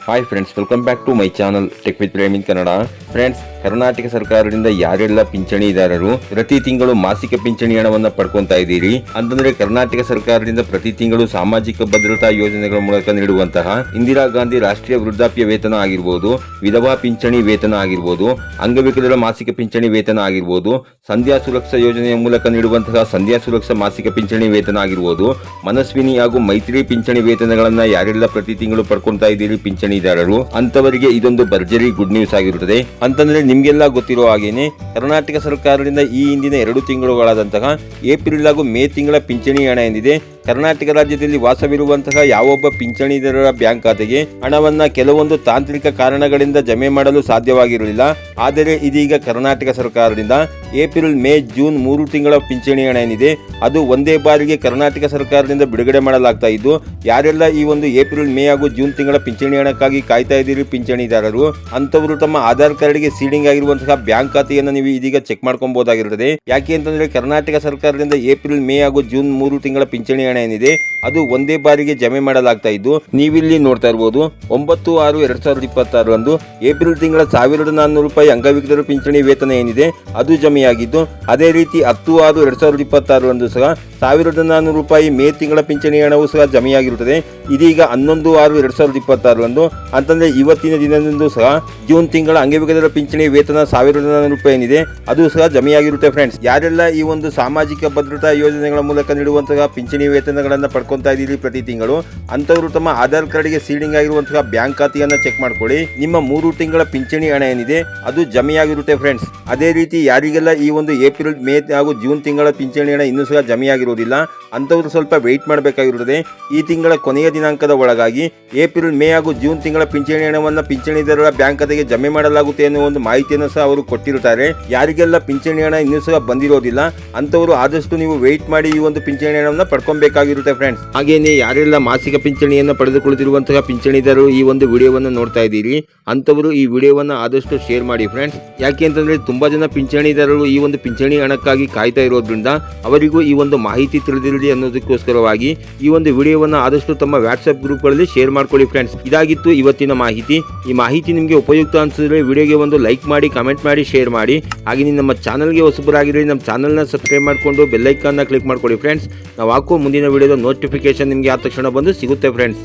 Hi friends, welcome back to my channel tech with Prem in Kannada. Friends, Karnataka ಸರ್ಕಾರದಿಂದ ಯಾರೆಲ್ಲ ಪಿಂಚಣಿದಾರರು ಪ್ರತಿ ತಿಂಗಳು ಮಾಸಿಕ ಪಿಂಚಣಿ ಹಣವನ್ನ ಪಡ್ಕೊಂತಾ ಇದ್ದೀರಿ ಅಂತಂದ್ರೆ, ಕರ್ನಾಟಕ ಸರ್ಕಾರದಿಂದ ಪ್ರತಿ ತಿಂಗಳು ಸಾಮಾಜಿಕ ಭದ್ರತಾ ಯೋಜನೆಗಳ ಮೂಲಕ ನೀಡುವಂತಹ ಇಂದಿರಾ ಗಾಂಧಿ ರಾಷ್ಟ್ರೀಯ ವೃದ್ಧಾಪ್ಯ ವೇತನ ಆಗಿರ್ಬೋದು, ವಿಧವಾ ಪಿಂಚಣಿ ವೇತನ ಆಗಿರ್ಬೋದು, ಅಂಗವಿಕಲರ ಮಾಸಿಕ ಪಿಂಚಣಿ ವೇತನ ಆಗಿರ್ಬೋದು, ಸಂಧ್ಯಾ ಸುರಕ್ಷಾ ಯೋಜನೆಯ ಮೂಲಕ ನೀಡುವಂತಹ ಸಂಧ್ಯಾ ಸುರಕ್ಷಾ ಮಾಸಿಕ ಪಿಂಚಣಿ ವೇತನ ಆಗಿರ್ಬೋದು, ಮನಸ್ವಿನಿ ಹಾಗೂ ಮೈತ್ರಿ ಪಿಂಚಣಿ ವೇತನಗಳನ್ನ ಯಾರೆಲ್ಲ ಪ್ರತಿ ತಿಂಗಳು ಪಡ್ಕೊಂತಾ ಇದ್ದೀರಿ ಪಿಂಚಣಿದಾರರು ಅಂತವರಿಗೆ ಇದೊಂದು ಭರ್ಜರಿ ಗುಡ್ ನ್ಯೂಸ್ ಆಗಿರುತ್ತದೆ. ಅಂತಂದ್ರೆ ನಿಮ್ಗೆಲ್ಲ ಗೊತ್ತಿರೋ ಹಾಗೇನೆ ಕರ್ನಾಟಕ ಸರ್ಕಾರದಿಂದ ಈ ಹಿಂದಿನ 2 ತಿಂಗಳುಗಳಾದಂತಹ ಏಪ್ರಿಲ್ ಹಾಗೂ ಮೇ ತಿಂಗಳ ಪಿಂಚಣಿ ಹಣ ಎಂದಿದೆ ಕರ್ನಾಟಕ ರಾಜ್ಯದಲ್ಲಿ ವಾಸವಿರುವಂತಹ ಯಾವೊಬ್ಬ ಪಿಂಚಣಿದಾರರ ಬ್ಯಾಂಕ್ ಖಾತೆಗೆ ಹಣವನ್ನ ಕೆಲವೊಂದು ತಾಂತ್ರಿಕ ಕಾರಣಗಳಿಂದ ಜಮೆ ಮಾಡಲು ಸಾಧ್ಯವಾಗಿರಲಿಲ್ಲ. ಆದರೆ ಇದೀಗ ಕರ್ನಾಟಕ ಸರ್ಕಾರದಿಂದ ಏಪ್ರಿಲ್, ಮೇ, ಜೂನ್ 3 ತಿಂಗಳ ಪಿಂಚಣಿ ಹಣ ಏನಿದೆ ಅದು ಒಂದೇ ಬಾರಿಗೆ ಕರ್ನಾಟಕ ಸರ್ಕಾರದಿಂದ ಬಿಡುಗಡೆ ಮಾಡಲಾಗ್ತಾ ಇದ್ದು, ಯಾರೆಲ್ಲ ಈ ಒಂದು ಏಪ್ರಿಲ್, ಮೇ ಹಾಗೂ ಜೂನ್ ತಿಂಗಳ ಪಿಂಚಣಿ ಹಣಕ್ಕಾಗಿ ಕಾಯ್ತಾ ಇದ್ದೀರಿ ಪಿಂಚಣಿದಾರರು ಅಂತವರು ತಮ್ಮ ಆಧಾರ್ ಕಾರ್ಡ್ಗೆ ಸೀಡಿಂಗ್ ಆಗಿರುವಂತಹ ಬ್ಯಾಂಕ್ ಖಾತೆಯನ್ನು ನೀವು ಇದೀಗ ಚೆಕ್ ಮಾಡ್ಕೊಬಹುದಾಗಿರುತ್ತದೆ. ಯಾಕೆ ಅಂತಂದ್ರೆ ಕರ್ನಾಟಕ ಸರ್ಕಾರದಿಂದ ಏಪ್ರಿಲ್, ಮೇ ಹಾಗೂ ಜೂನ್ 3 ತಿಂಗಳ ಪಿಂಚಣಿ ಹಣ ಏನಿದೆ ಅದು ಒಂದೇ ಬಾರಿಗೆ ಜಮೆ ಮಾಡಲಾಗ್ತಾ ಇದ್ದು, ನೀವಿಲ್ಲಿ ನೋಡ್ತಾ ಇರಬಹುದು 9/6/2026 ರಂದು ಏಪ್ರಿಲ್ ತಿಂಗಳ 1400 ರೂಪಾಯಿ ಅಂಗವಿಕಲರ ಪಿಂಚಣಿ ವೇತನ ಏನಿದೆ ಅದು ಜಮೆಯಾಗಿದ್ದು, ಅದೇ ರೀತಿ 10/6/2026 ರಂದು ಸಹ 1400 ರೂಪಾಯಿ ಮೇ ತಿಂಗಳ ಪಿಂಚಣಿ ಹಣವು ಸಹ ಜಮೆಯಾಗಿರುತ್ತದೆ. ಇದೀಗ 11/6/2026 ರಂದು ಅಂತಂದ್ರೆ ಇವತ್ತಿನ ದಿನದಂದು ಸಹ ಜೂನ್ ತಿಂಗಳ ಅಂಗವಿಕಲರ ಪಿಂಚಣಿ ವೇತನ 1400 ರೂಪಾಯಿ ಏನಿದೆ ಅದು ಸಹ ಜಮೆಯಾಗಿರುತ್ತೆ. ಫ್ರೆಂಡ್ಸ್, ಯಾರೆಲ್ಲ ಈ ಒಂದು ಸಾಮಾಜಿಕ ಭದ್ರತಾ ಯೋಜನೆಗಳ ಮೂಲಕ ನೀಡುವಂತಹ ಪಿಂಚಣಿ ವೇತನಗಳನ್ನ ಪಡ್ಕೊಂತಾ ಇದ್ದೀರಿ ಪ್ರತಿ ತಿಂಗಳು ಅಂತವರು ತಮ್ಮ ಆಧಾರ್ ಕಾರ್ಡ್ಗೆ ಸೀಡಿಂಗ್ ಆಗಿರುವಂತಹ ಬ್ಯಾಂಕ್ ಖಾತೆಯನ್ನ ಚೆಕ್ ಮಾಡ್ಕೊಳ್ಳಿ. ನಿಮ್ಮ 3 ತಿಂಗಳ ಪಿಂಚಣಿ ಹಣ ಏನಿದೆ ಅದು ಜಮೆಯಾಗಿರುತ್ತೆ. ಫ್ರೆಂಡ್ಸ್, ಅದೇ ರೀತಿ ಯಾರಿಗೆಲ್ಲ ಈ ಒಂದು ಏಪ್ರಿಲ್, ಮೇ ಹಾಗೂ ಜೂನ್ ತಿಂಗಳ ಪಿಂಚಣಿ ಹಣ ಇನ್ನೂ ಸಹ ಜಮೆಯಾಗಿರುವುದಿಲ್ಲ ಅಂತವರು ಸ್ವಲ್ಪ ವೆಯ್ಟ್ ಮಾಡಬೇಕಾಗಿರುತ್ತದೆ. ಈ ತಿಂಗಳ ಕೊನೆಯ ದಿನಾಂಕದ ಒಳಗಾಗಿ ಏಪ್ರಿಲ್, ಮೇ ಹಾಗೂ ಜೂನ್ ತಿಂಗಳ ಪಿಂಚಣಿ ಹಣವನ್ನು ಪಿಂಚಣಿದಾರರ ಬ್ಯಾಂಕ್ ಖಾತೆಗೆ ಜಮೆ ಮಾಡಲಾಗುತ್ತೆ ಎನ್ನುವ ಒಂದು ಮಾಹಿತಿಯನ್ನು ಸಹ ಅವರು ಕೊಟ್ಟಿರುತ್ತಾರೆ. ಯಾರಿಗೆಲ್ಲ ಪಿಂಚಣಿ ಹಣ ಇನ್ನೂ ಸಹ ಬಂದಿರೋದಿಲ್ಲ ಅಂತವರು ಆದಷ್ಟು ನೀವು ವೆಯ್ಟ್ ಮಾಡಿ ಈ ಒಂದು ಪಿಂಚಣಿ ಹಣವನ್ನು ಪಡ್ಕೊಬೇಕಾಗಿರುತ್ತೆ. ಫ್ರೆಂಡ್ಸ್, ಹಾಗೇನೆ ಯಾರೆಲ್ಲ ಮಾಸಿಕ ಪಿಂಚಣಿಯನ್ನು ಪಡೆದುಕೊಳ್ಳುತ್ತಿರುವಂತಹ ಪಿಂಚಣಿದಾರರು ಈ ಒಂದು ವಿಡಿಯೋವನ್ನು ನೋಡ್ತಾ ಇದ್ದೀರಿ ಅಂತವರು ಈ ವಿಡಿಯೋವನ್ನು ಆದಷ್ಟು ಶೇರ್ ಮಾಡಿ. ಫ್ರೆಂಡ್ಸ್, ಯಾಕೆ ಅಂತಂದ್ರೆ ತುಂಬಾ ಜನ ಪಿಂಚಣಿದಾರರು ಈ ಒಂದು ಪಿಂಚಣಿ ಹಣಕ್ಕಾಗಿ ಕಾಯ್ತಾ ಇರೋದ್ರಿಂದ ಅವರಿಗೂ ಈ ಒಂದು ಮಾಹಿತಿ ತಿಳಿದಿರಲಿ ಅನ್ನೋದಕ್ಕೋಸ್ಕರವಾಗಿ ಈ ಒಂದು ವಿಡಿಯೋವನ್ನು ಆದಷ್ಟು ತಮ್ಮ ವಾಟ್ಸ್ಆಪ್ ಗ್ರೂಪ್ಗಳಲ್ಲಿ ಶೇರ್ ಮಾಡ್ಕೊಳ್ಳಿ. ಫ್ರೆಂಡ್ಸ್, ಇದಾಗಿತ್ತು ಇವತ್ತಿನ ಮಾಹಿತಿ. ಈ ಮಾಹಿತಿ ನಿಮಗೆ ಉಪಯುಕ್ತ ಅನಿಸಿದ್ರೆ ವಿಡಿಯೋಗೆ ಒಂದು ಲೈಕ್ ಮಾಡಿ, ಕಮೆಂಟ್ ಮಾಡಿ, ಶೇರ್ ಮಾಡಿ. ಹಾಗೆ ನೀವು ನಮ್ಮ ಚಾನಲ್ಗೆ ಹೊಸಬರಾಗಿದ್ರೆ ನಮ್ಮ ಚಾನಲ್ನ ಸಬ್ಸ್ಕ್ರೈಬ್ ಮಾಡಿಕೊಂಡು ಬೆಲ್ ಐಕಾನ್ನ ಕ್ಲಿಕ್ ಮಾಡ್ಕೊಳ್ಳಿ. ಫ್ರೆಂಡ್ಸ್, ನಾವು ಹಾಕೋ ಮುಂದಿನ ವಿಡಿಯೋದ ನೋಟಿಫಿಕೇಶನ್ ನಿಮಗೆ ಆದ ತಕ್ಷಣ ಬಂದು ಸಿಗುತ್ತೆ. ಫ್ರೆಂಡ್ಸ್.